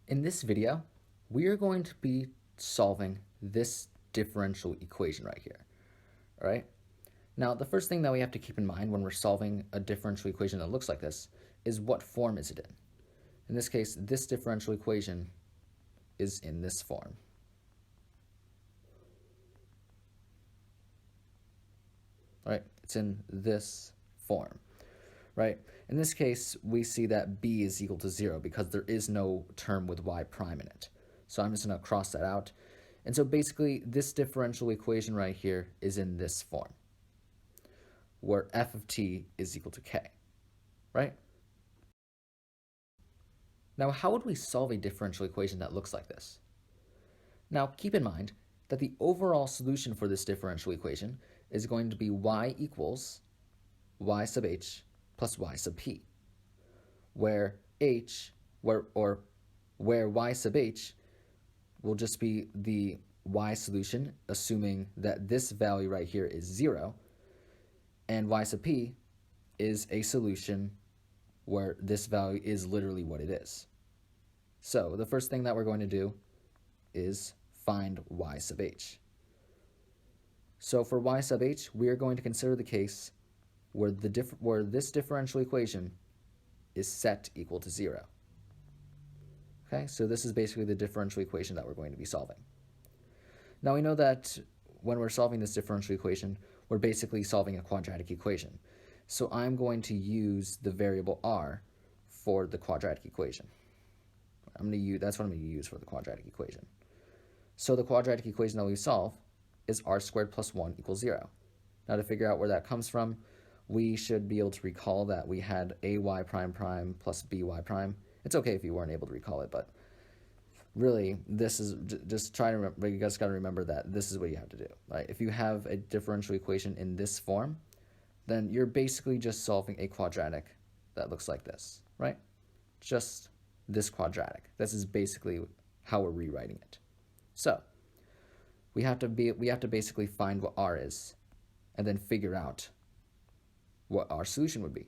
In this video, we are going to be solving this differential equation right here, all right? Now, the first thing that we have to keep in mind when we're solving a differential equation that looks like this is what form is it in? In this case, this differential equation is in this form. All right, it's in this form, right? In this case, we see that b is equal to 0 because there is no term with y prime in it. So I'm just going to cross that out. And so basically, this differential equation right here is in this form, where f of t is equal to k, right? Now, how would we solve a differential equation that looks like this? Now, keep in mind that the overall solution for this differential equation is going to be y equals y sub h plus y sub p, where y sub h will just be the y solution, assuming that this value right here is 0, and y sub p is a solution where this value is literally what it is. So the first thing that we're going to do is find y sub h. So for y sub h, we are going to consider the case where this differential equation is set equal to 0. Okay, so this is basically the differential equation that we're going to be solving. Now we know that when we're solving this differential equation, we're basically solving a quadratic equation. So I'm going to use the variable r for the quadratic equation. That's what I'm going to use for the quadratic equation. So the quadratic equation that we solve is r squared plus 1 equals 0. Now to figure out where that comes from, we should be able to recall that we had ay prime prime plus by prime. It's okay if you weren't able to recall it, but really, this is just try to remember. You guys got to remember that this is what you have to do. Right? If you have a differential equation in this form, then you're basically just solving a quadratic that looks like this, right? Just this quadratic. This is basically how we're rewriting it. So we have to basically find what r is, and then figure out what our solution would be.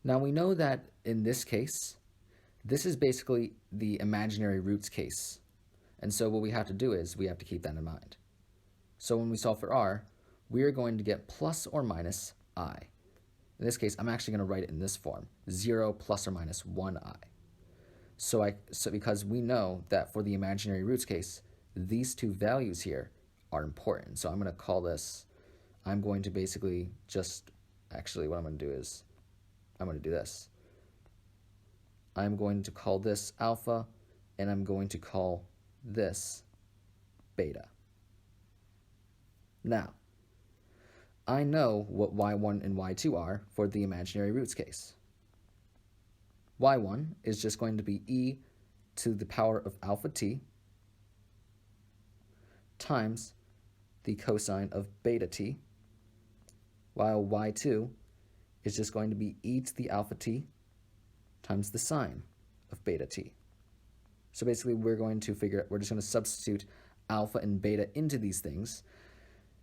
Now we know that in this case, this is basically the imaginary roots case. And so what we have to do is we have to keep that in mind. So when we solve for r, we are going to get plus or minus I. In this case, I'm actually going to write it in this form, 0 plus or minus 1i. So because we know that for the imaginary roots case, these two values here are important. So I'm going to call this, I'm going to basically just, actually what I'm going to do is, I'm going to do this. I'm going to call this alpha, and I'm going to call this beta. Now, I know what y1 and y2 are for the imaginary roots case. y1 is just going to be e to the power of alpha t times the cosine of beta t, while y2 is just going to be e to the alpha t times the sine of beta t. So basically we're just going to substitute alpha and beta into these things,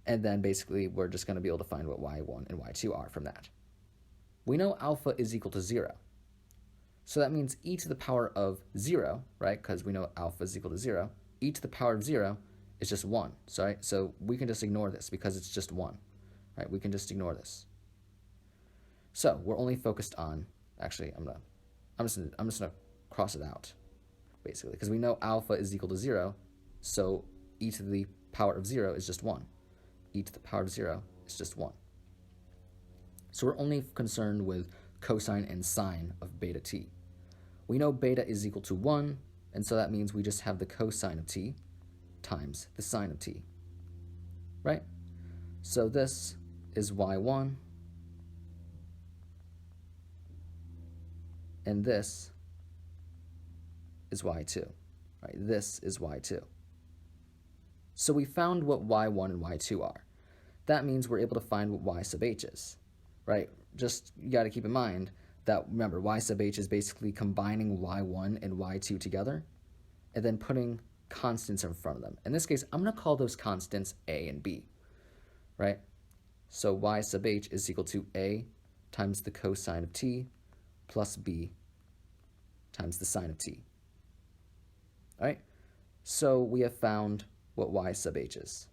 and then basically we're just going to be able to find what y1 and y2 are from that. We know alpha is equal to 0. So that means e to the power of 0, right? Because we know alpha is equal to 0. E to the power of 0 is just 1. So we can just ignore this because it's just 1. Right? We can just ignore this. So we're only focused on, actually, I'm just gonna cross it out, basically, because we know alpha is equal to 0, so e to the power of 0 is just 1. E to the power of 0 is just 1. So we're only concerned with cosine and sine of beta t. We know beta is equal to 1, and so that means we just have the cosine of t times the sine of t, right? So this is y1, and this is y2, right? This is y2. So we found what y1 and y2 are. That means we're able to find what y sub h is, right? Just, you got to keep in mind that, remember, y sub h is basically combining y1 and y2 together and then putting constants in front of them. In this case, I'm going to call those constants a and b, right? So y sub h is equal to a times the cosine of t plus b times the sine of t. All right, so we have found what y sub h is.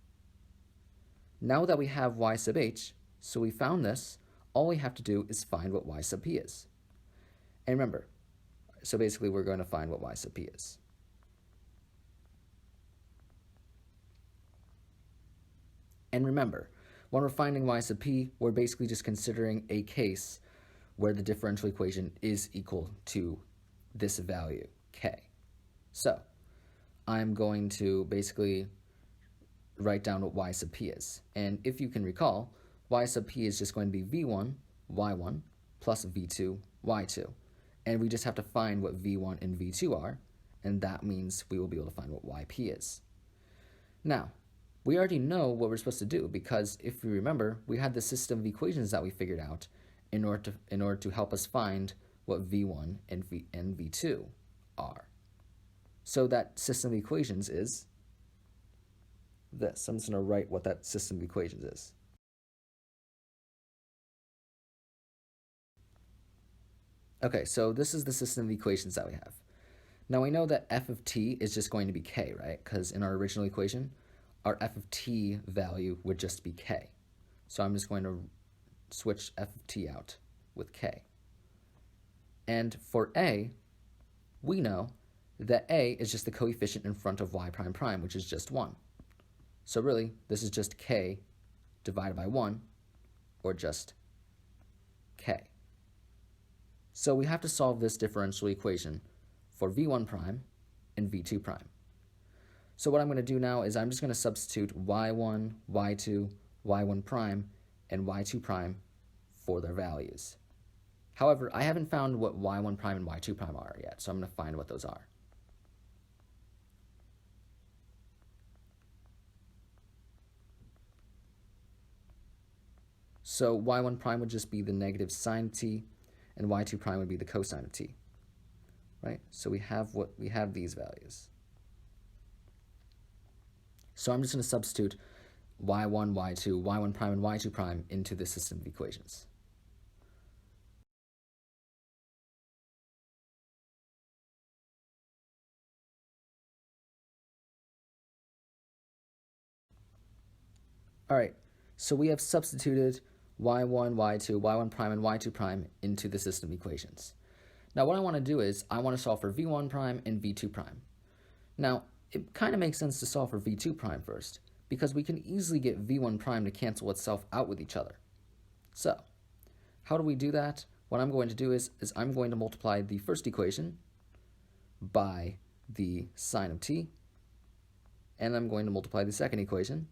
Now that we have y sub h, so we found this, all we have to do is find what y sub p is. And remember, so basically we're going to find what y sub p is. And remember, when we're finding y sub p, we're basically just considering a case where the differential equation is equal to this value, k. So I'm going to basically write down what y sub p is. And if you can recall, y sub p is just going to be v1, y1, plus v2, y2. And we just have to find what v1 and v2 are, and that means we will be able to find what yp is. Now, we already know what we're supposed to do, because if you remember, we had the system of equations that we figured out in order to help us find what v1 and v2 are. So that system of equations is this. I'm just going to write what that system of equations is. Okay, so this is the system of equations that we have. Now we know that f of t is just going to be k, right? Because in our original equation, our f of t value would just be k. So I'm just going to switch f of t out with k. And for a, we know that a is just the coefficient in front of y prime prime, which is just 1. So really, this is just k divided by 1, or just k. So we have to solve this differential equation for v1 prime and v2 prime. So what I'm going to do now is I'm just going to substitute y1, y2, y1 prime, and y2 prime for their values. However, I haven't found what y1 prime and y2 prime are yet, so I'm going to find what those are. So y1 prime would just be the negative sine of t, and y2 prime would be the cosine of t. Right? So we have these values. So I'm just going to substitute y1, y2, y1 prime, and y2 prime into this system of equations. All right, so we have substituted y1, y2, y1 prime, and y2 prime into the system of equations. Now what I want to do is I want to solve for v1 prime and v2 prime. Now, it kind of makes sense to solve for v2 prime first, because we can easily get v1 prime to cancel itself out with each other. So, how do we do that? What I'm going to do is I'm going to multiply the first equation by the sine of t, and I'm going to multiply the second equation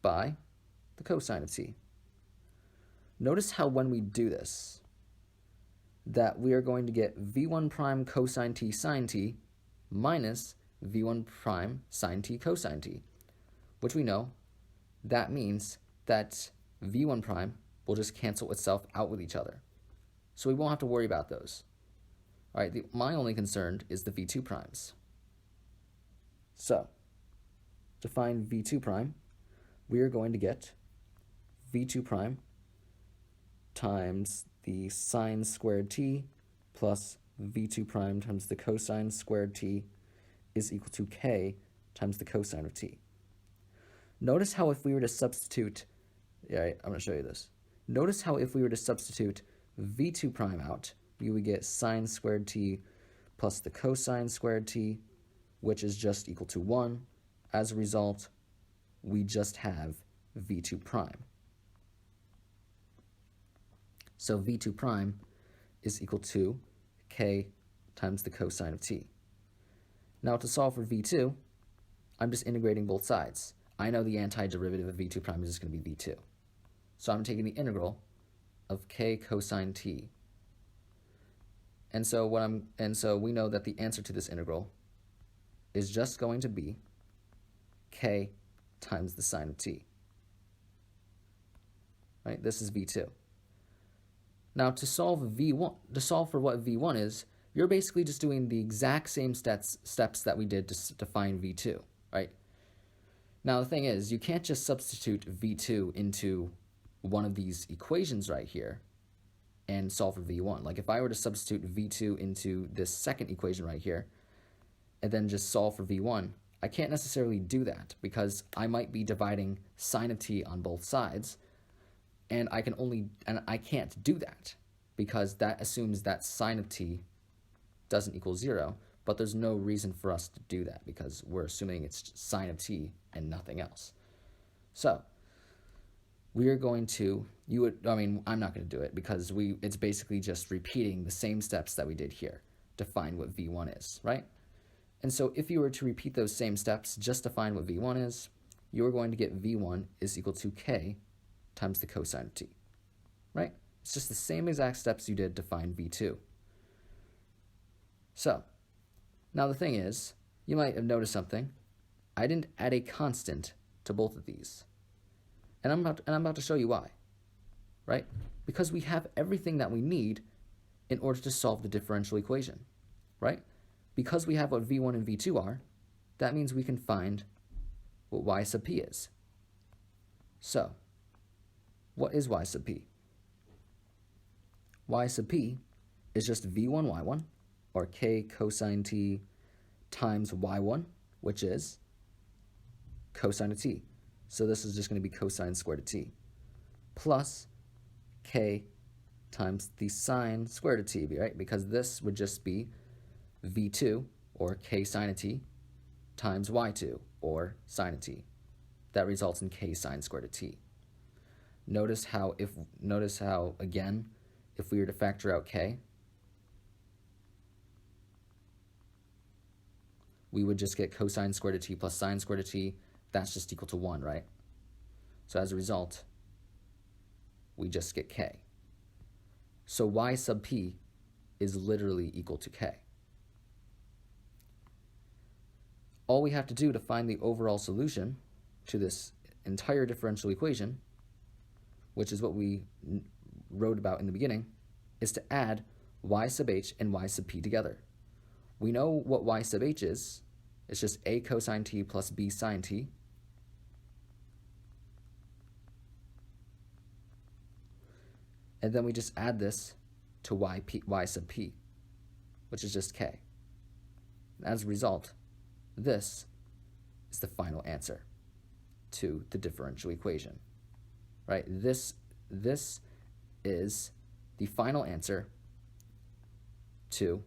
by the cosine of t. Notice how when we do this, that we are going to get v1 prime cosine t sine t minus v1 prime sine t cosine t, which we know that means that v1 prime will just cancel itself out with each other. So we won't have to worry about those. All right, my only concern is the v2 primes. So, to find v2 prime, we are going to get v2 prime times the sine squared t plus v2 prime times the cosine squared t is equal to k times the cosine of t. Notice how if we were to substitute, I'm going to show you this. Notice how if we were to substitute v2 prime out, we would get sine squared t plus the cosine squared t, which is just equal to 1. As a result, we just have v2 prime. So v2 prime is equal to k times the cosine of t. Now to solve for v2, I'm just integrating both sides. I know the antiderivative of v2 prime is just going to be v2. So I'm taking the integral of k cosine t. And so we know that the answer to this integral is just going to be k times the sine of t. Right? This is v2. Now to solve for what v1 is, you're basically just doing the exact same steps that we did to find v2, right? Now the thing is, you can't just substitute v2 into one of these equations right here and solve for v1. Like if I were to substitute v2 into this second equation right here, and then just solve for v1, I can't necessarily do that because I might be dividing sine of t on both sides, and I can't do that because that assumes that sine of t doesn't equal 0, but there's no reason for us to do that because we're assuming it's sine of t and nothing else. So we are going to, I'm not going to do it because it's basically just repeating the same steps that we did here to find what v1 is, right? And so if you were to repeat those same steps just to find what v1 is, you're going to get v1 is equal to k times the cosine of t, right? It's just the same exact steps you did to find v2. So now the thing is, you might have noticed something. I didn't add a constant to both of these. And I'm about to show you why, right? Because we have everything that we need in order to solve the differential equation, right? Because we have what v1 and v2 are, that means we can find what y sub p is. So, what is y sub p? Y sub p is just v1 y1, or k cosine t times y1, which is cosine of t. So this is just going to be cosine squared of t, plus k times the sine squared of t, right? Because this would just be v2, or k sine of t, times y2, or sine of t. That results in k sine squared of t. Notice how, again, if we were to factor out k, we would just get cosine squared of t plus sine squared of t. That's just equal to 1, right? So as a result, we just get k. So y sub p is literally equal to k. All we have to do to find the overall solution to this entire differential equation, which is what we wrote about in the beginning, is to add y sub h and y sub p together. We know what y sub h is. It's just a cosine t plus b sine t. And then we just add this to y sub p, which is just k. And as a result, this is the final answer to the differential equation, right? This is the final answer to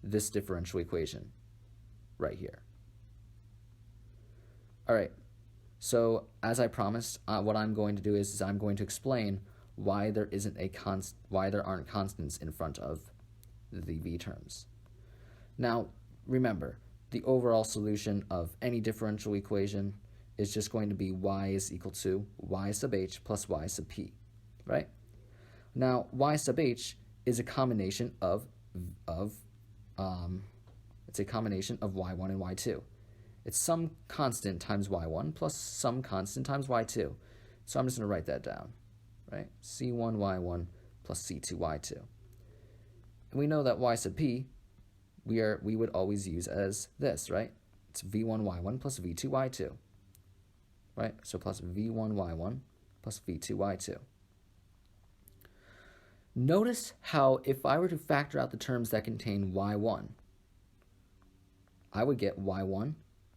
this differential equation right here. All right, so as I promised, what I'm going to do is I'm going to explain why there aren't constants in front of the v terms. Now, remember, the overall solution of any differential equation is just going to be y is equal to y sub h plus y sub p, right? Now, y sub h is a combination of it's a combination of y1 and y2. It's some constant times y1 plus some constant times y2. So I'm just going to write that down, right? c1y1 plus c2y2. And we know that y sub p we would always use as this, right? It's v1y1 plus v2y2, right? So plus v1y1 plus v2y2. Notice how if I were to factor out the terms that contain y1, I would get y1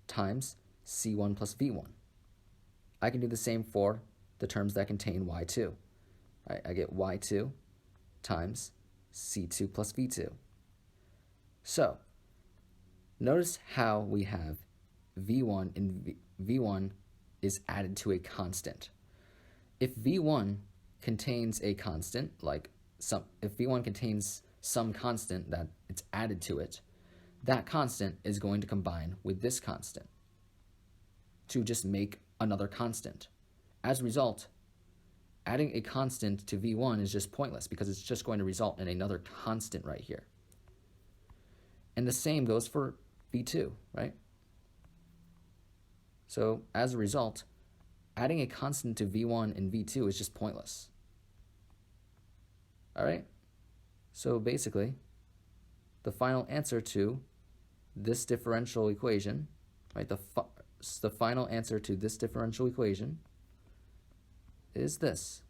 times c1 plus v1. I can do the same for the terms that contain y2. Right? I get y2 times c2 plus v2. So, notice how we have v1 and v1 is added to a constant. If v1 contains a constant, if v1 contains some constant that it's added to it, that constant is going to combine with this constant to just make another constant. As a result, adding a constant to v1 is just pointless because it's just going to result in another constant right here. And the same goes for v2, right? So as a result, adding a constant to v1 and v2 is just pointless. All right? So basically, the final answer to this differential equation, right? The final answer to this differential equation is this.